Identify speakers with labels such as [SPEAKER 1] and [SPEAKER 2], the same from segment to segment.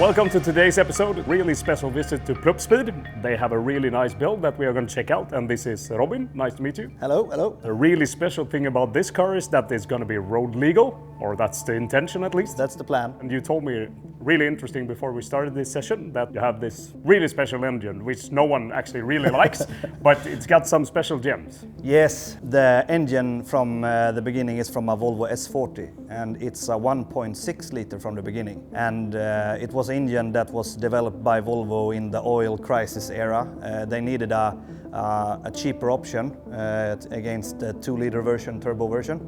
[SPEAKER 1] Welcome to today's episode. Really special visit to Pluppspeed. They have a really nice build that we are going to check out, and this is Robin. Nice to meet you.
[SPEAKER 2] Hello, hello.
[SPEAKER 1] A really special thing about this car is that it's going to be road legal, or that's the intention at least.
[SPEAKER 2] That's the plan.
[SPEAKER 1] And you told me really interesting before we started this session that you have this really special engine, which no one actually really likes, but it's got some special gems.
[SPEAKER 2] Yes, the engine from the beginning is from a Volvo S40, and it's a 1.6 liter from the beginning. And it was an engine that was developed by Volvo in the oil crisis era. They needed a cheaper option against the 2-liter version, turbo version.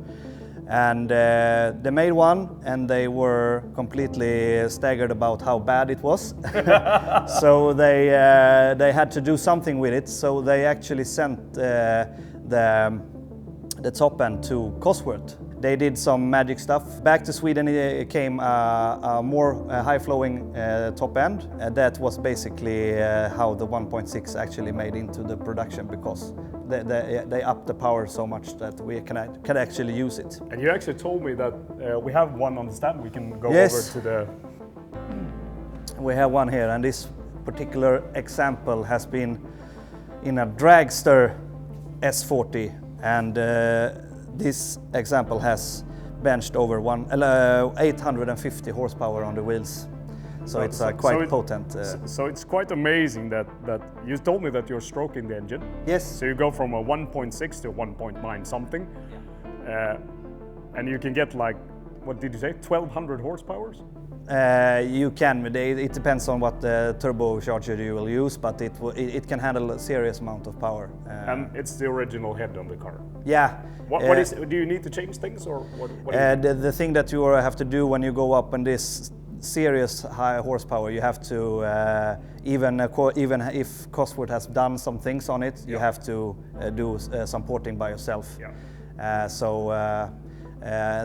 [SPEAKER 2] And they made one, and they were completely staggered about how bad it was. So they had to do something with it. So they actually sent the top end to Cosworth. They did some magic stuff. Back to Sweden it came a more high-flowing top end. That was basically how the 1.6 actually made into the production, because they upped the power so much that we can actually use it.
[SPEAKER 1] And you actually told me that we have one on the stand. We can go
[SPEAKER 2] Yes.
[SPEAKER 1] over to the...
[SPEAKER 2] We have one here, and this particular example has been in a dragster S40, and this example has benched over 850 horsepower on the wheels. So it's quite potent.
[SPEAKER 1] So it's quite amazing that you told me that you're stroking the engine.
[SPEAKER 2] Yes.
[SPEAKER 1] So you go from a 1.6 to 1.9 something, and you can get like, what did you say, 1200 horsepower?
[SPEAKER 2] You can, it depends on what turbocharger you will use, but it can handle a serious amount of power.
[SPEAKER 1] And it's the original head on the car.
[SPEAKER 2] Yeah.
[SPEAKER 1] What is? Do you need to change things, or what?
[SPEAKER 2] The thing that you have to do when you go up in this serious high horsepower, you have to even if Cosworth has done some things on it, you have to do some porting by yourself.
[SPEAKER 1] Yeah.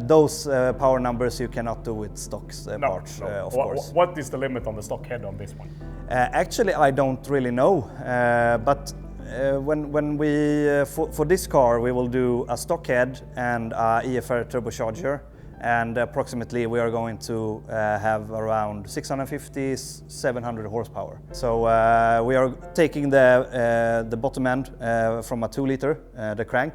[SPEAKER 2] Those power numbers you cannot do with stock parts, of course.
[SPEAKER 1] What is the limit on the stock head on this one?
[SPEAKER 2] Actually, I don't really know, but when we for this car we will do a stock head and a EFR turbocharger, and approximately we are going to have around 650-700 horsepower. So we are taking the bottom end from a 2-liter, the crank,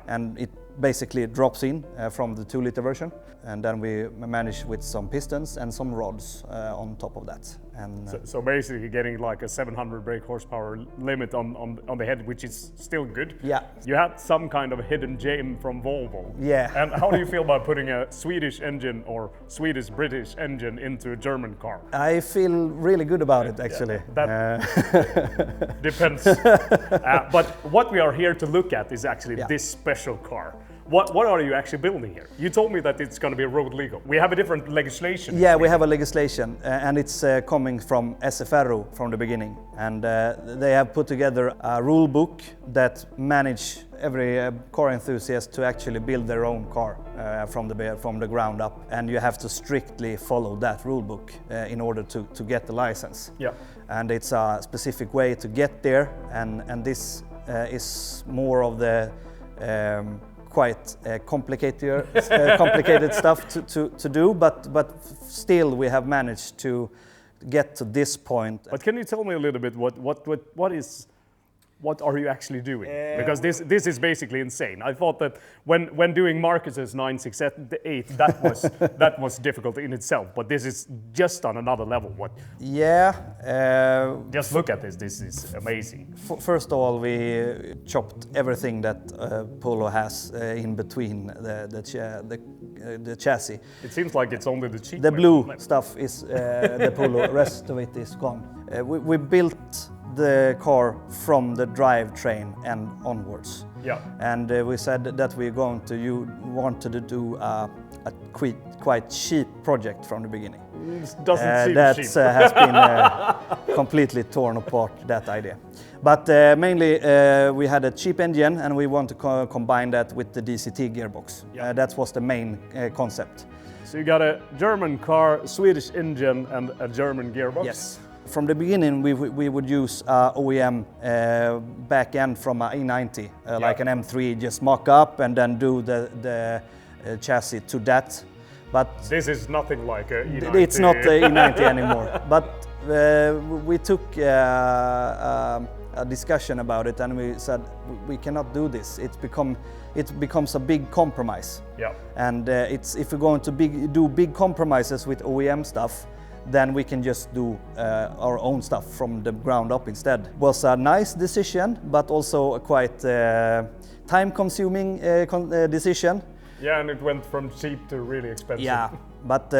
[SPEAKER 2] and it basically drops in from the 2-liter version, and then we manage with some pistons and some rods on top of that. And
[SPEAKER 1] so basically getting like a 700 brake horsepower limit on the head, which is still good.
[SPEAKER 2] Yeah.
[SPEAKER 1] You had some kind of a hidden gem from Volvo.
[SPEAKER 2] Yeah.
[SPEAKER 1] And how do you feel about putting a Swedish engine or Swedish-British engine into a German car?
[SPEAKER 2] I feel really good about it, actually.
[SPEAKER 1] Yeah, that depends. But what we are here to look at is actually this special car. What are you actually building here? You told me that it's going to be road legal. We have a different legislation.
[SPEAKER 2] Yeah, we have a legislation, and it's coming from SFRO from the beginning. And they have put together a rule book that manage every car enthusiast to actually build their own car from the ground up. And you have to strictly follow that rule book in order to get the license.
[SPEAKER 1] Yeah.
[SPEAKER 2] And it's a specific way to get there, and this is more of the quite complicated stuff to do, but still we have managed to get to this point.
[SPEAKER 1] But can you tell me a little bit what are you actually doing? Because this is basically insane. I thought that when doing Marcus's 968, that was difficult in itself, but this is just on another level. What?
[SPEAKER 2] Yeah.
[SPEAKER 1] Just look at this. This is amazing.
[SPEAKER 2] First of all, we chopped everything that Polo has in between the chassis.
[SPEAKER 1] It seems like it's only the cheap.
[SPEAKER 2] The blue stuff is the Polo. The rest of it is gone. We built the car from the drivetrain and onwards.
[SPEAKER 1] Yeah.
[SPEAKER 2] And we said that we're going to wanted to do a quite cheap project from the beginning.
[SPEAKER 1] Doesn't seem
[SPEAKER 2] that
[SPEAKER 1] cheap.
[SPEAKER 2] Has been completely torn apart, that idea. But mainly we had a cheap engine, and we want to combine that with the DCT gearbox.
[SPEAKER 1] Yeah.
[SPEAKER 2] That was the main concept.
[SPEAKER 1] So you got a German car, Swedish engine, and a German gearbox?
[SPEAKER 2] Yes. From the beginning, we would use OEM back end from an E90, like an M3, just mock up and then do the chassis to that. But
[SPEAKER 1] this is nothing like a E90.
[SPEAKER 2] it's not the E90 anymore. But we took a discussion about it, and we said we cannot do this. It becomes a big compromise.
[SPEAKER 1] Yeah.
[SPEAKER 2] And if we're going to do big compromises with OEM stuff, then we can just do our own stuff from the ground up instead. It was a nice decision, but also a quite time-consuming decision.
[SPEAKER 1] Yeah, and it went from cheap to really expensive.
[SPEAKER 2] Yeah, but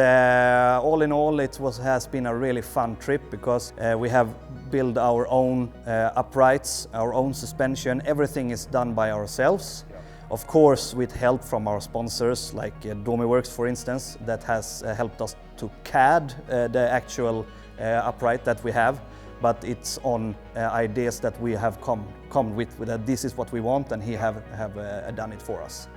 [SPEAKER 2] all in all, has been a really fun trip because we have built our own uprights, our own suspension. Everything is done by ourselves. Yeah. Of course, with help from our sponsors, like Domiworks, for instance, that has helped us to CAD the actual upright that we have. But it's on ideas that we have come with that this is what we want, and he have done it for us.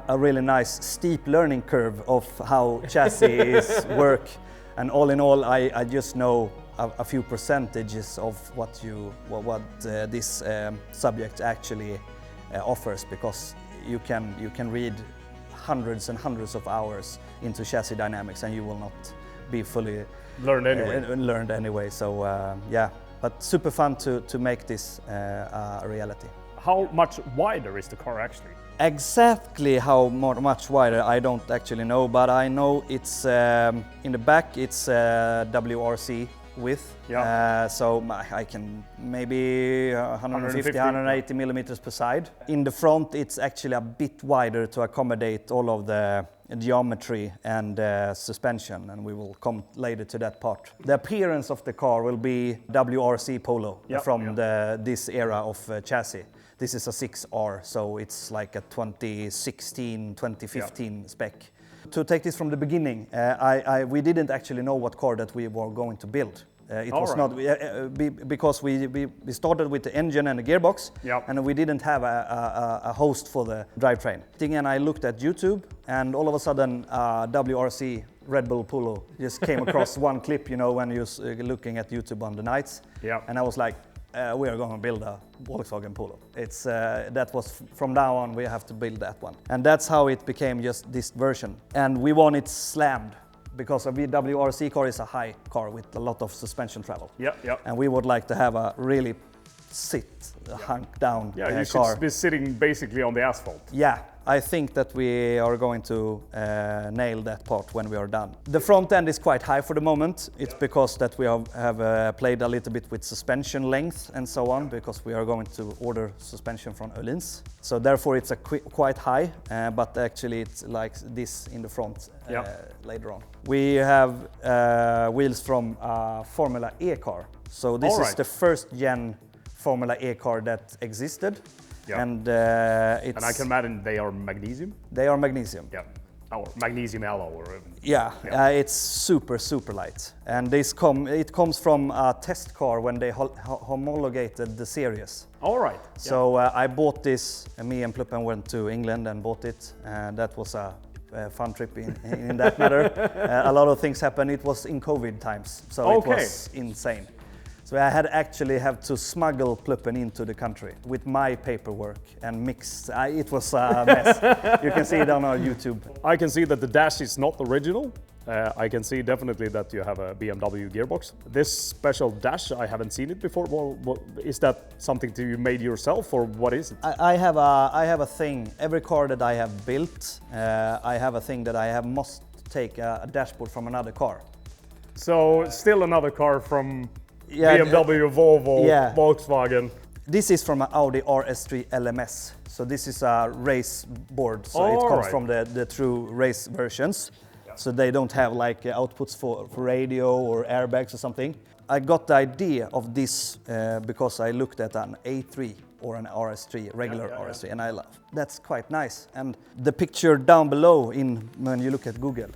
[SPEAKER 2] A really nice steep learning curve of how chassis work, and all in all, I just know a few percentages of what this subject actually offers, because you can read hundreds and hundreds of hours into chassis dynamics, and you will not be fully learned anyway. So yeah, but super fun to make this a reality.
[SPEAKER 1] How much wider is the car actually?
[SPEAKER 2] Exactly how much wider I don't actually know, but I know it's in the back it's WRC width. Yeah. So I can maybe 150, 180 millimeters per side. In the front it's actually a bit wider to accommodate all of the geometry and suspension, and we will come later to that part. The appearance of the car will be WRC Polo from this era of chassis. This is a 6R, so it's like a 2016, 2015 spec. To take this from the beginning, we didn't actually know what car that we were going to build. It was not because we started with the engine and the gearbox, and we didn't have a host for the drivetrain. And I looked at YouTube, and all of a sudden WRC Red Bull Polo just came across one clip, you know, when you're looking at YouTube on the nights. And I was like, we are going to build a Volkswagen Polo. That was from now on, we have to build that one. And that's how it became just this version. And we want it slammed, because a WRC car is a high car with a lot of suspension travel. And we would like to have a really hunk down car.
[SPEAKER 1] Yeah, you should be sitting basically on the asphalt.
[SPEAKER 2] Yeah, I think that we are going to nail that part when we are done. The front end is quite high for the moment. It's because that we have played a little bit with suspension length and so on, because we are going to order suspension from Öhlins. So therefore it's quite high, but actually it's like this in the front later on. We have wheels from a Formula E car. So this is the first gen Formula E car that existed. And
[SPEAKER 1] and I can imagine they are magnesium?
[SPEAKER 2] They are magnesium.
[SPEAKER 1] Yeah, or magnesium alloy. Or,
[SPEAKER 2] it's super light. And it comes from a test car when they homologated the series.
[SPEAKER 1] All right.
[SPEAKER 2] So I bought this, and me and Pluppen went to England and bought it, and that was a fun trip in that matter. A lot of things happened. It was in COVID times, so it was insane. So I have to smuggle Pluppen into the country with my paperwork and mix. It was a mess. You can see it on our YouTube.
[SPEAKER 1] I can see that the dash is not original. I can see definitely that you have a BMW gearbox. This special dash, I haven't seen it before. Well, is that something that you made yourself, or what is it?
[SPEAKER 2] I have a thing. Every car that I have built, I have a thing that I must take a dashboard from another car.
[SPEAKER 1] So still another car from BMW, Volvo, Volkswagen.
[SPEAKER 2] This is from an Audi RS3 LMS. So this is a race board. So it comes from the true race versions. So they don't have like outputs for radio or airbags or something. I got the idea of this because I looked at an A3 or an RS3, regular RS3, and I love. That's quite nice. And the picture down below, when you look at Google,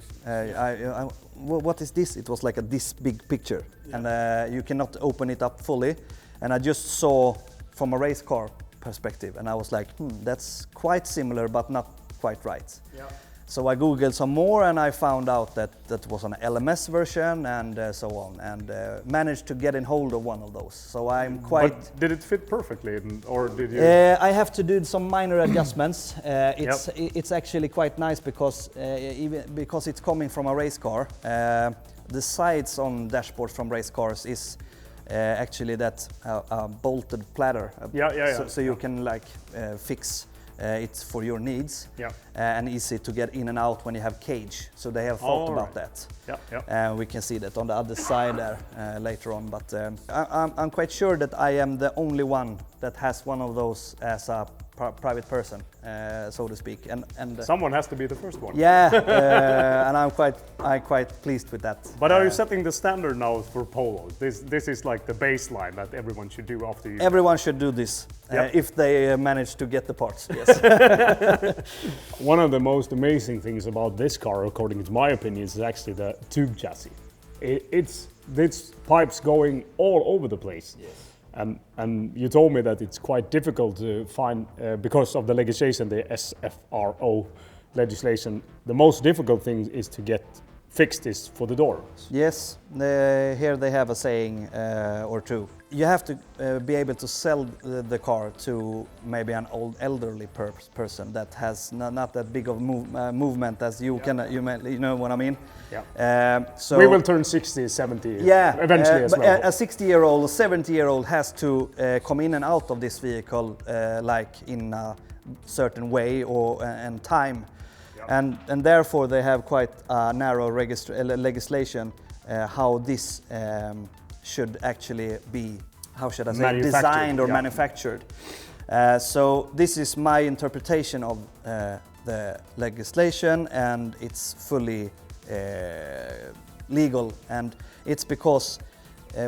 [SPEAKER 2] what is this? It was like this big picture, and you cannot open it up fully. And I just saw from a race car perspective, and I was like, that's quite similar, but not quite right. So I googled some more and I found out that that was an LMS version and so on, and managed to get in hold of one of those. So I'm quite...
[SPEAKER 1] But did it fit perfectly, or did you...
[SPEAKER 2] I have to do some minor adjustments. It's actually quite nice because even because it's coming from a race car. The sides on dashboards from race cars is actually that bolted platter. So you can like fix it's for your needs, and easy to get in and out when you have cage. So they have thought about that. We can see that on the other side there later on. But I'm quite sure that I am the only one that has one of those as a private person, so to speak. And
[SPEAKER 1] someone has to be the first one.
[SPEAKER 2] And I'm quite pleased with that.
[SPEAKER 1] But are you setting the standard now for Polo? This is like the baseline that everyone should do after you.
[SPEAKER 2] Everyone should do this if they manage to get the parts. Yes.
[SPEAKER 1] One of the most amazing things about this car, according to my opinion, is actually the tube chassis. It's pipes going all over the place.
[SPEAKER 2] Yes.
[SPEAKER 1] And you told me that it's quite difficult to find, because of the legislation, the SFRO legislation, the most difficult thing is to get fixed is for the doors.
[SPEAKER 2] Yes, here they have a saying or two. You have to be able to sell the car to maybe an old elderly person that has not that big of movement as you can, you know what I mean? So
[SPEAKER 1] we will turn 60, 70 eventually as well.
[SPEAKER 2] A 60-year-old, 70-year-old has to come in and out of this vehicle like in a certain way and time. And therefore they have quite a narrow legislation how this should actually be, how should I say, designed or manufactured. So this is my interpretation of the legislation, and it's fully legal. And it's because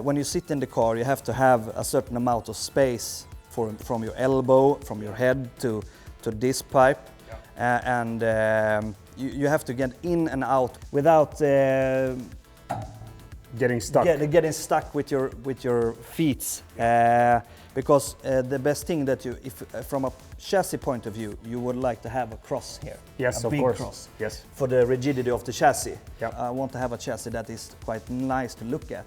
[SPEAKER 2] when you sit in the car, you have to have a certain amount of space from your elbow, from your head to this pipe. And you have to get in and out without
[SPEAKER 1] getting stuck.
[SPEAKER 2] Getting stuck with your feet, because the best thing that if from a chassis point of view, you would like to have a cross here.
[SPEAKER 1] Yes,
[SPEAKER 2] a big cross.
[SPEAKER 1] Yes.
[SPEAKER 2] For the rigidity of the chassis. I want to have a chassis that is quite nice to look at,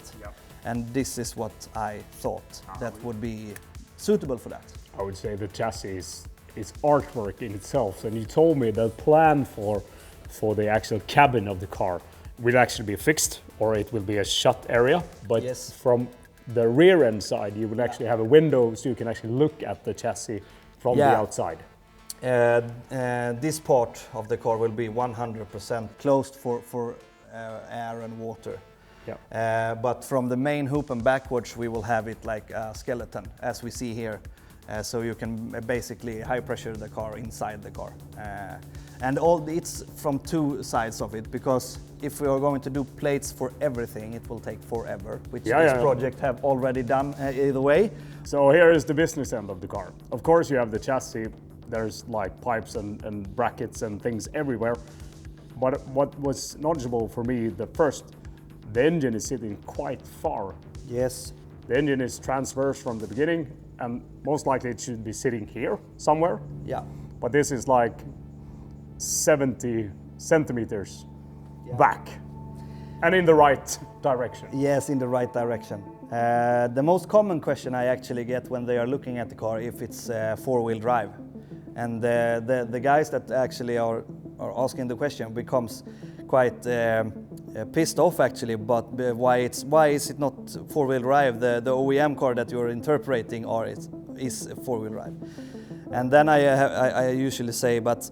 [SPEAKER 2] and this is what I thought that would be suitable for that.
[SPEAKER 1] I would say the chassis is artwork in itself, and you told me the plan for the actual cabin of the car will actually be fixed, or it will be a shut area, but from the rear end side you will actually have a window so you can actually look at the chassis from the outside.
[SPEAKER 2] This part of the car will be 100% closed for air and water. But from the main hoop and backwards we will have it like a skeleton, as we see here. So you can basically high pressure the car inside the car. And it's from two sides of it, because if we are going to do plates for everything, it will take forever, which this project have already done either way.
[SPEAKER 1] So here is the business end of the car. Of course you have the chassis, there's like pipes and brackets and things everywhere. But what was noticeable for me, the engine is sitting quite far.
[SPEAKER 2] Yes.
[SPEAKER 1] The engine is transverse from the beginning, and most likely it should be sitting here somewhere. But this is like 70 centimeters back and in the right direction.
[SPEAKER 2] Yes, in the right direction. The most common question I actually get when they are looking at the car, if it's four-wheel drive. And the guys that actually are asking the question becomes quite pissed off actually, but why is it not four-wheel drive? The OEM car that you're interpreting is four-wheel drive. And then I usually say, but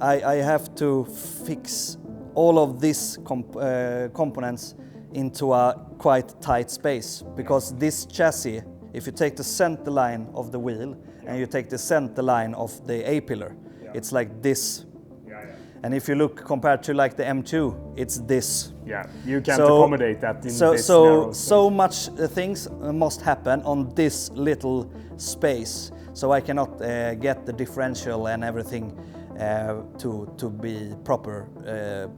[SPEAKER 2] I have to fix all of these components into a quite tight space, because this chassis, if you take the center line of the wheel and you take the center line of the A-pillar, it's like this. And if you look compared to like the M2, it's this.
[SPEAKER 1] You can't accommodate that in this narrow space.
[SPEAKER 2] So much things must happen on this little space. So I cannot get the differential and everything to be proper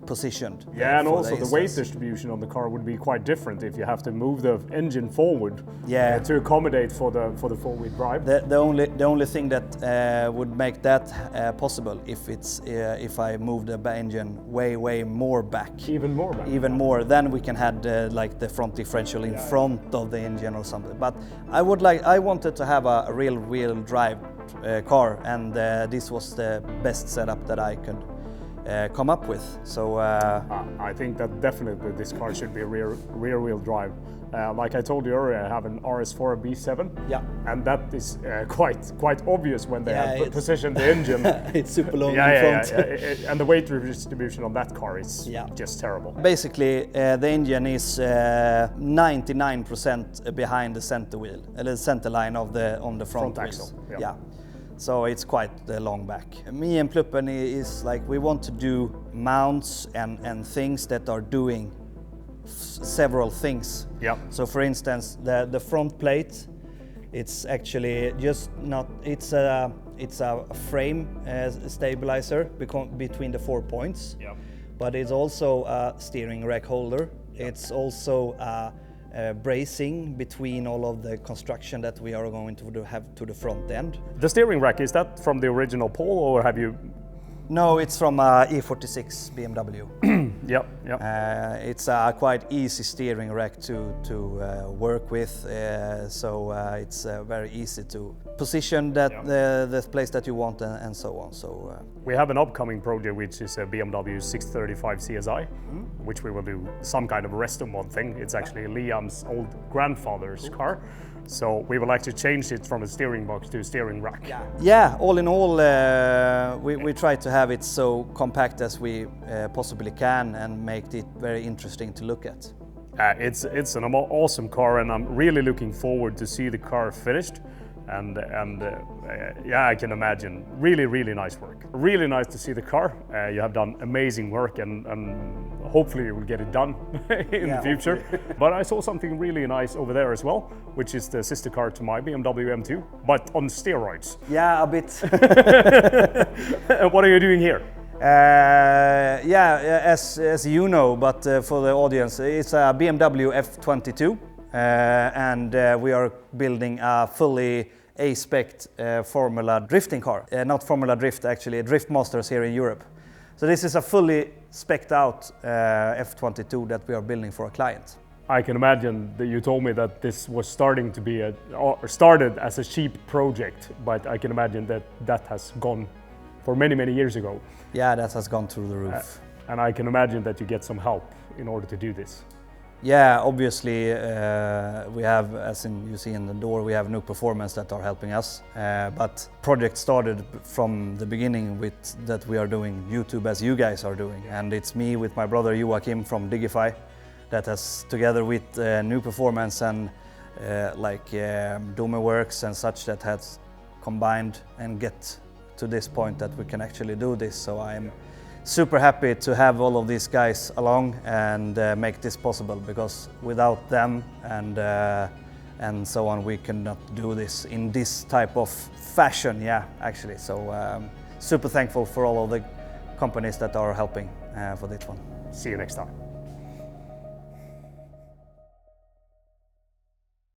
[SPEAKER 2] positioned.
[SPEAKER 1] Yeah, and
[SPEAKER 2] for
[SPEAKER 1] also the
[SPEAKER 2] instance.
[SPEAKER 1] weight distribution on the car would be quite different if you have to move the engine forward to accommodate for the four-wheel drive.
[SPEAKER 2] The only thing that would make that possible if I move the engine way more back.
[SPEAKER 1] Even more back.
[SPEAKER 2] Even more. Then we can have like the front differential in front of the engine or something. But I wanted to have a real wheel drive car, and this was the best setup that I could come up with. So
[SPEAKER 1] I think that definitely this car should be rear wheel drive. Like I told you earlier, I have an RS4 B7, and that is quite obvious when they have positioned the engine.
[SPEAKER 2] It's super long in front.
[SPEAKER 1] And the weight distribution on that car is just terrible.
[SPEAKER 2] Basically, the engine is 99% behind the center wheel, the center line on the front
[SPEAKER 1] axle.
[SPEAKER 2] Yeah. So it's quite long back. Me and Pluppen is like, we want to do mounts and things that are doing several things.
[SPEAKER 1] Yeah.
[SPEAKER 2] So for instance, the front plate, it's actually just not, it's a frame stabilizer between the 4 points.
[SPEAKER 1] Yeah.
[SPEAKER 2] But it's also a steering rack holder. Yeah. It's also bracing between all of the construction that we are going to have to the front end.
[SPEAKER 1] The steering rack, is that from the original Polo, or have you?
[SPEAKER 2] No, it's from E46 BMW.
[SPEAKER 1] Yep.
[SPEAKER 2] It's a quite easy steering rack to work with, so it's very easy to position that the place that you want and so on. So
[SPEAKER 1] we have an upcoming project which is a BMW 635 CSI, which we will do some kind of resto mod thing. It's actually Liam's old grandfather's car. So we would like to change it from a steering box to a steering rack.
[SPEAKER 2] Yeah, all in all, we try to have it so compact as we possibly can and make it very interesting to look at.
[SPEAKER 1] It's an awesome car, and I'm really looking forward to see the car finished. And I can imagine really nice work. Really nice to see the car. You have done amazing work, and hopefully you will get it done in the future. But I saw something really nice over there as well, which is the sister car to my BMW M2, but on steroids.
[SPEAKER 2] Yeah, a bit.
[SPEAKER 1] What are you doing here?
[SPEAKER 2] As you know, but for the audience, it's a BMW F22. And we are building a fully A-spec Formula drifting car. Not Formula Drift, actually, Drift Masters here in Europe. So this is a fully spec'd out F22 that we are building for a client.
[SPEAKER 1] I can imagine that you told me that this was starting to be started as a cheap project, but I can imagine that has gone for many years ago.
[SPEAKER 2] Yeah, that has gone through the roof.
[SPEAKER 1] And I can imagine that you get some help in order to do this.
[SPEAKER 2] Yeah, obviously we have, as you see in the door, we have New Performance that are helping us. But project started from the beginning with that we are doing YouTube as you guys are doing. And it's me with my brother Joachim from Digify that has, together with New Performance and Dome Works and such, that has combined and get to this point that we can actually do this. So I'm super happy to have all of these guys along and make this possible, because without them and so on, we cannot do this in this type of fashion. Yeah, actually. So super thankful for all of the companies that are helping for this one.
[SPEAKER 1] See you next time.